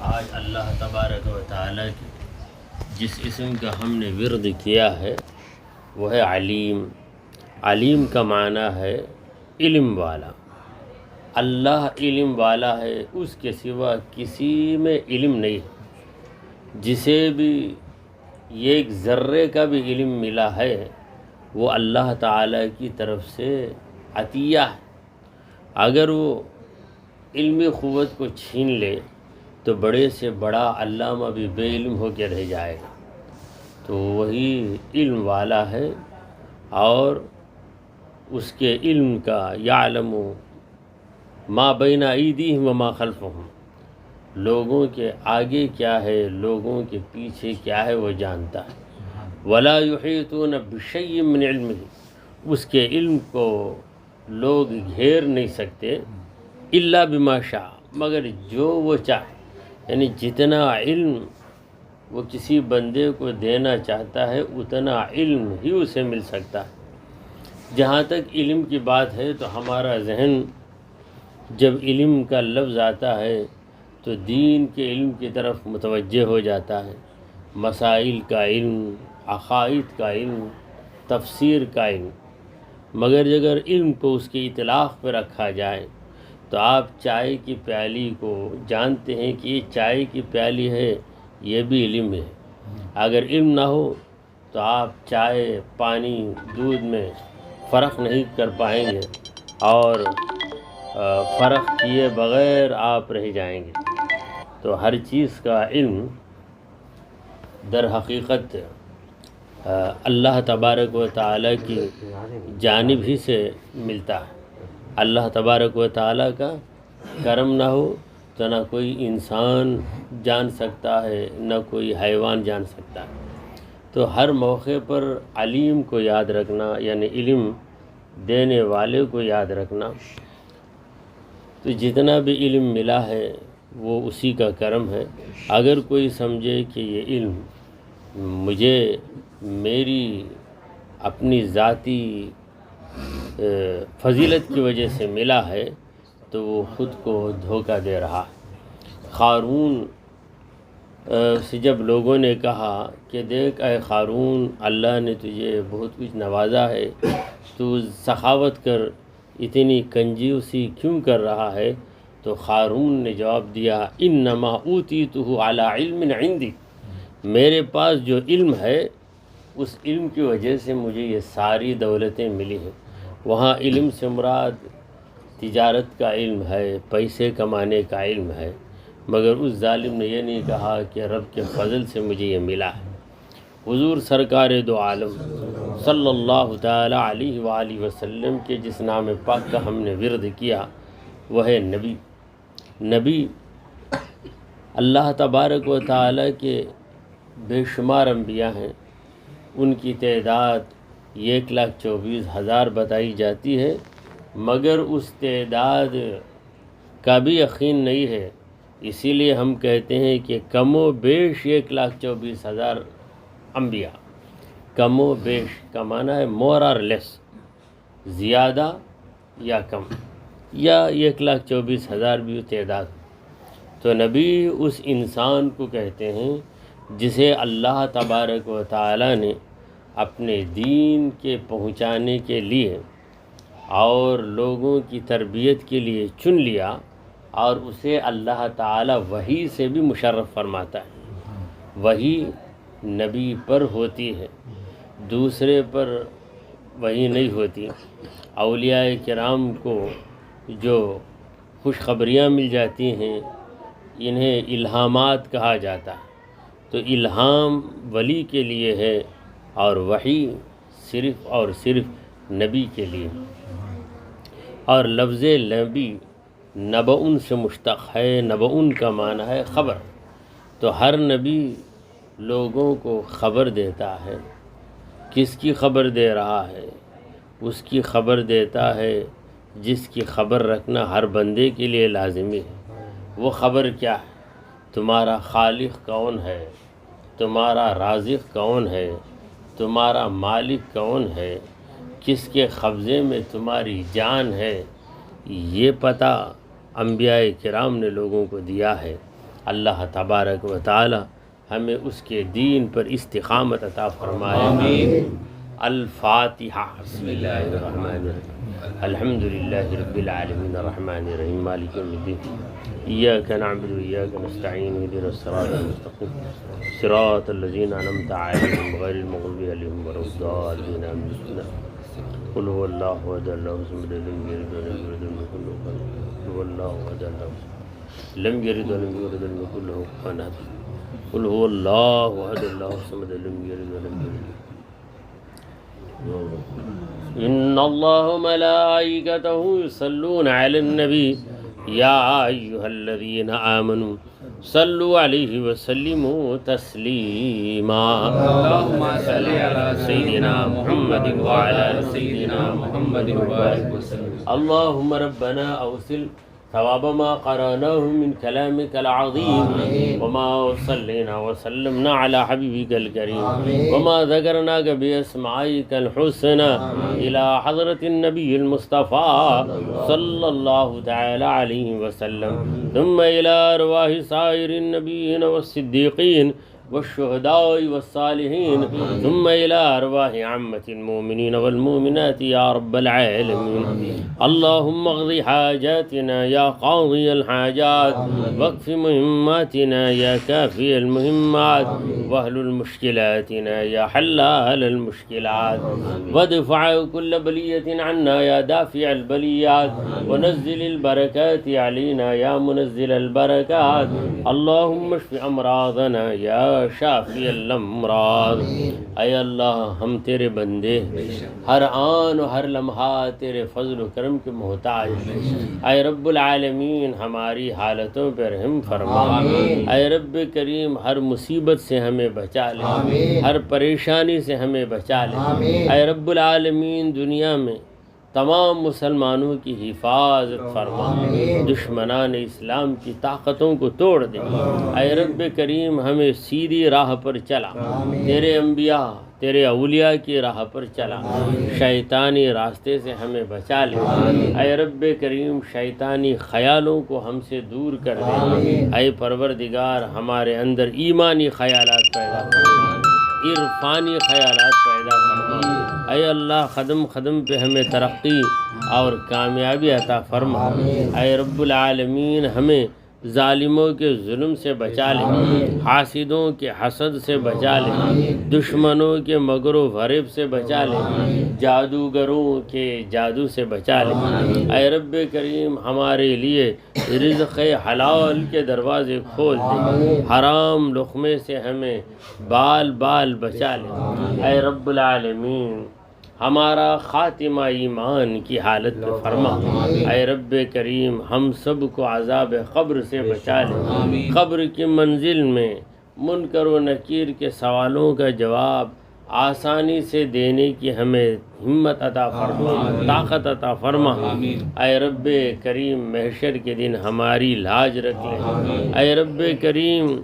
آج اللہ تبارک و تعالیٰ کی جس اسم کا ہم نے ورد کیا ہے وہ ہے علیم۔ علیم کا معنی ہے علم والا۔ اللہ علم والا ہے، اس کے سوا کسی میں علم نہیں ہے۔ جسے بھی ایک ذرے کا بھی علم ملا ہے وہ اللہ تعالیٰ کی طرف سے عطیہ ہے۔ اگر وہ علمی قوت کو چھین لے تو بڑے سے بڑا علامہ بھی بے علم ہو کے رہ جائے گا۔ تو وہی علم والا ہے، اور اس کے علم کا یعلم ما بین ایدیہم وما خلفہم، لوگوں کے آگے کیا ہے، لوگوں کے پیچھے کیا ہے وہ جانتا ہے۔ ولا یحیطون بشیء من علمہ، اس کے علم کو لوگ گھیر نہیں سکتے الا بما شاء، مگر جو وہ چاہے، یعنی جتنا علم وہ کسی بندے کو دینا چاہتا ہے اتنا علم ہی اسے مل سکتا ہے۔ جہاں تک علم کی بات ہے تو ہمارا ذہن جب علم کا لفظ آتا ہے تو دین کے علم کی طرف متوجہ ہو جاتا ہے، مسائل کا علم، عقائد کا علم، تفسیر کا علم۔ مگر اگر علم کو اس کی اطلاق پہ رکھا جائے تو آپ چائے کی پیالی کو جانتے ہیں کہ یہ چائے کی پیالی ہے، یہ بھی علم ہے۔ اگر علم نہ ہو تو آپ چائے، پانی، دودھ میں فرق نہیں کر پائیں گے، اور فرق کیے بغیر آپ رہ جائیں گے۔ تو ہر چیز کا علم در حقیقت اللہ تبارک و تعالیٰ کی جانب ہی سے ملتا ہے۔ اللہ تبارک و تعالیٰ کا کرم نہ ہو تو نہ کوئی انسان جان سکتا ہے، نہ کوئی حیوان جان سکتا ہے۔ تو ہر موقع پر علیم کو یاد رکھنا، یعنی علم دینے والے کو یاد رکھنا۔ تو جتنا بھی علم ملا ہے وہ اسی کا کرم ہے۔ اگر کوئی سمجھے کہ یہ علم مجھے میری اپنی ذاتی فضیلت کی وجہ سے ملا ہے تو وہ خود کو دھوکہ دے رہا ہے۔ قارون سے جب لوگوں نے کہا کہ دیکھ اے قارون، اللہ نے تجھے بہت کچھ نوازا ہے، تو سخاوت کر، اتنی کنجوسی کیوں کر رہا ہے؟ تو قارون نے جواب دیا انما اوتیتہ علی علم عندی، میرے پاس جو علم ہے اس علم کی وجہ سے مجھے یہ ساری دولتیں ملی ہیں۔ وہاں علم سے مراد تجارت کا علم ہے، پیسے کمانے کا علم ہے، مگر اس ظالم نے یہ نہیں کہا کہ رب کے فضل سے مجھے یہ ملا ہے۔ حضور سرکار دو عالم صلی اللہ تعالی علیہ وآلہ وسلم کے جس نام پاک کا ہم نے ورد کیا وہ ہے نبی۔ نبی اللہ تبارک و تعالی کے بے شمار انبیاء ہیں، ان کی تعداد 1,24,000 بتائی جاتی ہے، مگر اس تعداد کا بھی یقین نہیں ہے۔ اسی لیے ہم کہتے ہیں کہ کم و بیش 1,24,000 انبیاء۔ کم و بیش کا معنی ہے مور اور لیس، زیادہ یا کم، یا 1,24,000 بھی تعداد۔ تو نبی اس انسان کو کہتے ہیں جسے اللہ تبارک و تعالی نے اپنے دین کے پہنچانے کے لیے اور لوگوں کی تربیت کے لیے چن لیا، اور اسے اللہ تعالی وحی سے بھی مشرف فرماتا ہے۔ وحی نبی پر ہوتی ہے، دوسرے پر وحی نہیں ہوتی۔ اولیاء کرام کو جو خوشخبریاں مل جاتی ہیں انہیں الہامات کہا جاتا ہے۔ تو الہام ولی کے لیے ہے اور وحی صرف اور صرف نبی کے لیے۔ اور لفظ نبی نبعٌ سے مشتق ہے، نبعٌ کا معنی ہے خبر۔ تو ہر نبی لوگوں کو خبر دیتا ہے۔ کس کی خبر دے رہا ہے؟ اس کی خبر دیتا ہے جس کی خبر رکھنا ہر بندے کے لیے لازمی ہے۔ وہ خبر کیا ہے؟ تمہارا خالق کون ہے؟ تمہارا رازق کون ہے؟ تمہارا مالک کون ہے؟ کس کے قبضے میں تمہاری جان ہے؟ یہ پتہ انبیاء کرام نے لوگوں کو دیا ہے۔ اللہ تبارک و تعالی ہمیں اس کے دین پر استقامت عطا فرمائے. آمین. الفاتحہ. بسم اللہ الرحمن الرحیم. الحمد للہ رب العالمین الرحمن الرحیم مالک یوم الدین. ایاک نعبد و ایاک نستعین اہدنا الصراط المستقیم صراط الذین انعمت علیہم غیر المغضوب علیہم ولا الضالین آمین. قل هو اللہ احد اللہ الصمد لم یلد ولم یولد ولم یکن له کفوا احد. قل هو اللہ احد اللہ لم یلد ولم یولد ولم یکن له کفوا احد. قل هو اللہ احد اللہ الصمد لم یلد ولم یولد. ان اللہ ملائکتہ یصلون علی النبی یا ایھا الذین آمنوا صلوا علیہ وسلموا تسلیما. اللہم صلی علی سیدنا محمد وعلی سیدنا محمد وبارک وسلم. اللہم ربنا اوصل ثواب ما قرأناه من كلامك العظيم وما صلينا وسلمنا على حبيبك الكريم وما ذكرناك بأسمائك الحسنى إلى حضرة النبي المصطفى صلى الله تعالى عليه وسلم ثم إلى أرواح سائر النبيين والصديقين والشهداء والصالحين ثم إلى أرواح عامة المؤمنين والمؤمنات يا رب العالمين. اللهم اقض حاجاتنا يا قاضي الحاجات واكف مهماتنا يا كافي المهمات واحلل مشكلاتنا يا حلال المشكلات وادفع كل بلية عنا يا دافع البليات ونزل البركات علينا يا منزل البركات. اللهم اشف أمراضنا يا شافی الامراض. اے اللہ ہم تیرے بندے ہر آن و ہر لمحہ تیرے فضل و کرم کے محتاج. اے رب العالمین ہماری حالتوں پر رحم فرما. اے رب کریم ہر مصیبت سے ہمیں بچا لے, ہر پریشانی سے ہمیں بچا لے. اے رب العالمین دنیا میں تمام مسلمانوں کی حفاظت فرما, دشمنان اسلام کی طاقتوں کو توڑ دے. اے رب کریم ہمیں سیدھی راہ پر چلا, تیرے انبیاء تیرے اولیاء کی راہ پر چلا, شیطانی راستے سے ہمیں بچا لے. اے رب کریم شیطانی خیالوں کو ہم سے دور کر دے. اے پروردگار ہمارے اندر ایمانی خیالات پیدا فرما, عرفانی خیالات پیدا فرما. اے اللہ قدم قدم پہ ہمیں ترقی اور کامیابی عطا فرما. اے رب العالمین ہمیں ظالموں کے ظلم سے بچا لے, حاسدوں کے حسد سے بچا لے, دشمنوں کے مکر و فریب سے بچا لے, جادوگروں کے جادو سے بچا لے. اے رب کریم ہمارے لیے رزق حلال کے دروازے کھول دے, حرام لقمے سے ہمیں بال بال بچا لے. اے رب العالمین ہمارا خاتمہ ایمان کی حالت میں فرما. اے رب کریم ہم سب کو عذاب قبر سے بچا لے. قبر کی منزل میں منکر و نکیر کے سوالوں کا جواب آسانی سے دینے کی ہمیں ہمت عطا فرما, طاقت عطا فرما. اے رب کریم محشر کے دن ہماری لاج رکھ لے. اے رب کریم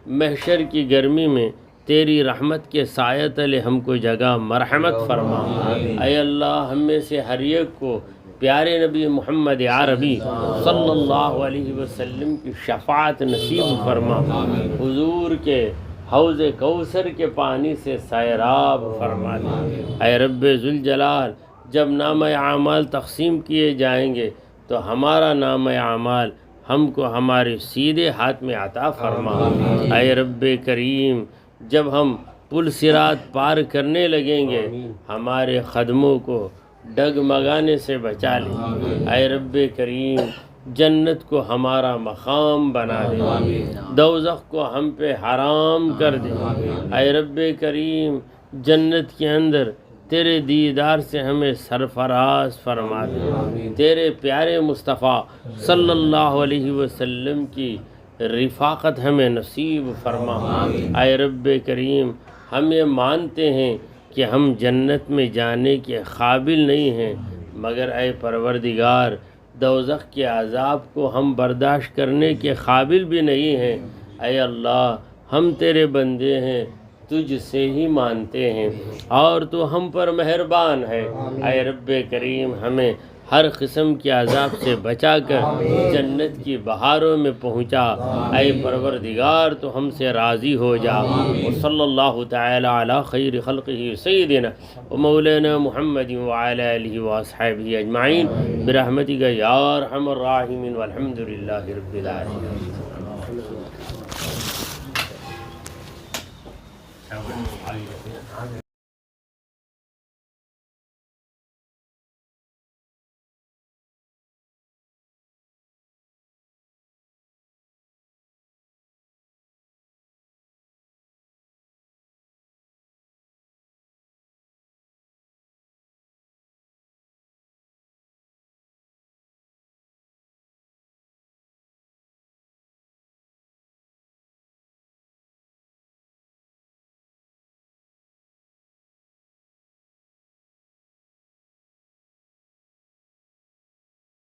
محشر کی گرمی میں تیری رحمت کے سایہ تلے ہم کو جگہ مرحمت فرما. اے اللہ ہم میں سے ہر ایک کو پیارے نبی محمد عربی صلی اللہ علیہ وسلم کی شفاعت نصیب فرما. حضور کے حوض کوثر کے پانی سے سیراب فرما دے. اے رب ذوالجلال جب نامہ اعمال تقسیم کیے جائیں گے تو ہمارا نامہ اعمال ہم کو ہمارے سیدھے ہاتھ میں عطا فرما. اے رب کریم جب ہم پل صراط پار کرنے لگیں گے ہمارے قدموں کو ڈگمگانے سے بچا لے. اے رب کریم جنت کو ہمارا مقام بنا دے, دوزخ کو ہم پہ حرام کر دے. اے رب کریم جنت کے اندر تیرے دیدار سے ہمیں سرفراز فرما دے. تیرے پیارے مصطفیٰ صلی اللہ علیہ وسلم کی رفاقت ہمیں نصیب فرما. اے رب کریم ہم یہ مانتے ہیں کہ ہم جنت میں جانے کے قابل نہیں ہیں, مگر اے پروردگار دوزخ کے عذاب کو ہم برداشت کرنے کے قابل بھی نہیں ہیں. اے اللہ ہم تیرے بندے ہیں, تجھ سے ہی مانتے ہیں اور تو ہم پر مہربان ہے. اے رب کریم ہمیں ہر قسم کے عذاب سے بچا کر جنت کی بہاروں میں پہنچا۔ اے پروردگار تو ہم سے راضی ہو جا۔ وصلی اللہ تعالی علی خیر خلقہ سیدنا و مولانا محمد وعلی آلہ واصحابہ اجمعین برحمتک یا ارحم الراحمین والحمد للہ رب العالمین۔